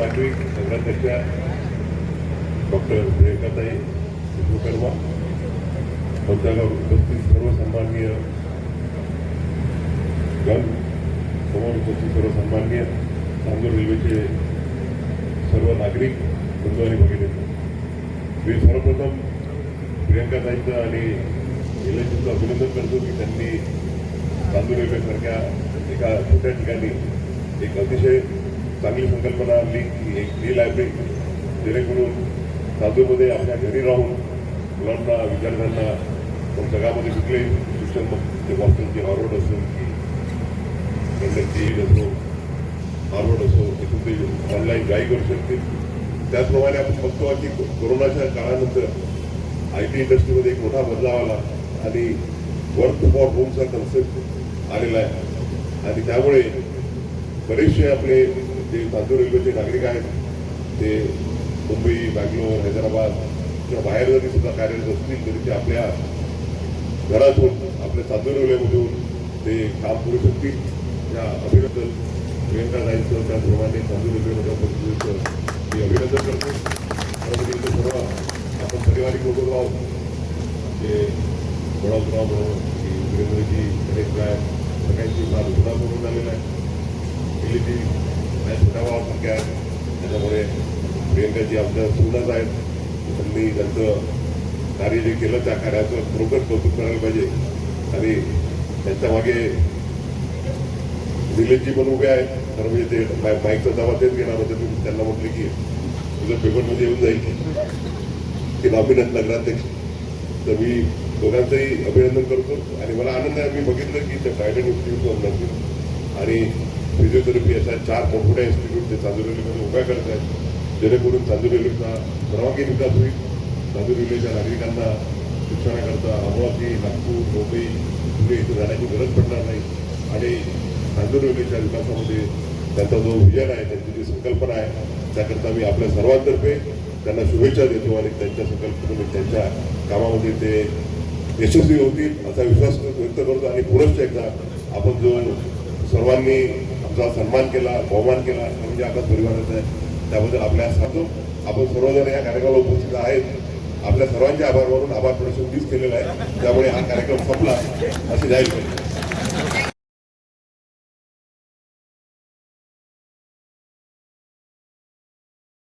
नागरिक संघाध्यक्षा डॉक्टर प्रियंकाताई विश्वकर्मा, मंचावर उपस्थित सर्व सन्माननीय समोर उपस्थित सर्व सन्माननीय चांदूर रेल्वेचे सर्व नागरिक बंधू आणि भगिनींनो, मी सर्वप्रथम प्रियंकाताईंचं आणि निलेशजींचं अभिनंदन करतो की त्यांनी चांदूर रेल्वेसारख्या एका छोट्या ठिकाणी एक अतिशय चांगली संकल्पना आणली की एक ई लायब्ररी, जेणेकरून चांदूरमध्ये आपल्या घरी राहून मुलांना विद्यार्थ्यांना पण जगामध्ये कुठलेही शिक्षण, मग ते बॉस्टनची हार्वर्ड असो की लंडनची असो, हार्वर्ड असो, तिथून ते ऑनलाईन गाई करू शकतील. त्याचप्रमाणे आपण बघतो की कोरोनाच्या काळानंतर IT इंडस्ट्रीमध्ये एक मोठा बदलाव आला आणि वर्क फॉर होमचा कन्सेप्ट आलेला आहे आणि त्यामुळे बरेचसे आपले जे चांदूर रेल्वेचे नागरिक आहेत ते मुंबई, बँगलोर, हैदराबाद किंवा बाहेर जरी सुद्धा कार्यरत असतील तरी ते आपल्या घरातून आपल्या चांदूर रेल्वेमधून ते काम करू शकतील. या अभिनंदन प्रियंकाताईंचं, त्याचप्रमाणे चांदूर रेल्वेमध्ये प्रतिनिधीचं मी अभिनंदन करतो. त्यामध्ये सर्व आपण पारिवारिक लोक आहोत, जे वडावराव म्हणून की वीरेंद्रजी, गणेश राय, सगळ्यांची फार जुना करून आलेला आहे. दिल्लीजी माझ्या छोट्या भावासारख्या आहेत, त्याच्यामुळे प्रियंकाजी आमच्या सुनाच आहेत. त्यांनी त्यांचं कार्य जे केलं त्या कार्याचं खरोखर कौतुक करायला पाहिजे आणि त्यांच्या मागे निलेशजी पण उभे आहेत. तर म्हणजे ते माईकचा जबाब देत घेणार होते. मी त्यांना म्हटले की तुझं पेपरमध्ये येऊन जाईल की अभिनंदन नगराध्यक्ष. तर मी दोघांचंही अभिनंदन करतो आणि मला आनंद आहे. मी बघितलं की ते प्रायव्हेट इन्स्टिट्यूट नसतील आणि फिजिओथेरपी अशा 4 मोठमोठ्या इन्स्टिट्यूट ते चांदूर रेल्वेमध्ये उभ्या करत आहेत, जेणेकरून चांदूर रेल्वेचा सर्वांगीण विकास होईल. चांदूर रेल्वेच्या नागरिकांना शिक्षणाकरता अमरावती, नागपूर, मुंबई, पुणे इथे जाण्याची गरज पडणार नाही आणि चांदूर रेल्वेच्या विकासामध्ये त्यांचा जो विजन आहे, त्यांची जी संकल्पना आहे, त्याकरता मी आपल्या सर्वांतर्फे त्यांना शुभेच्छा देतो आणि त्यांच्या संकल्पनेने त्यांच्या कामामध्ये ते यशस्वी होतील असा विश्वास व्यक्त करतो. आणि पुनश्च एकदा आपण जो सर्वांनी आमचा सन्मान केला, बहुमान केला म्हणजे आता परिवाराचा आहे, त्याबद्दल आपल्या सांगतो. आपण सर्वजण या कार्यक्रमाला उपस्थित आहेत. आपल्या सर्वांचे आभार मानून आभार प्रदर्शन मीच केलेला आहे, त्यामुळे हा कार्यक्रम संपला असे जाहीर करतो.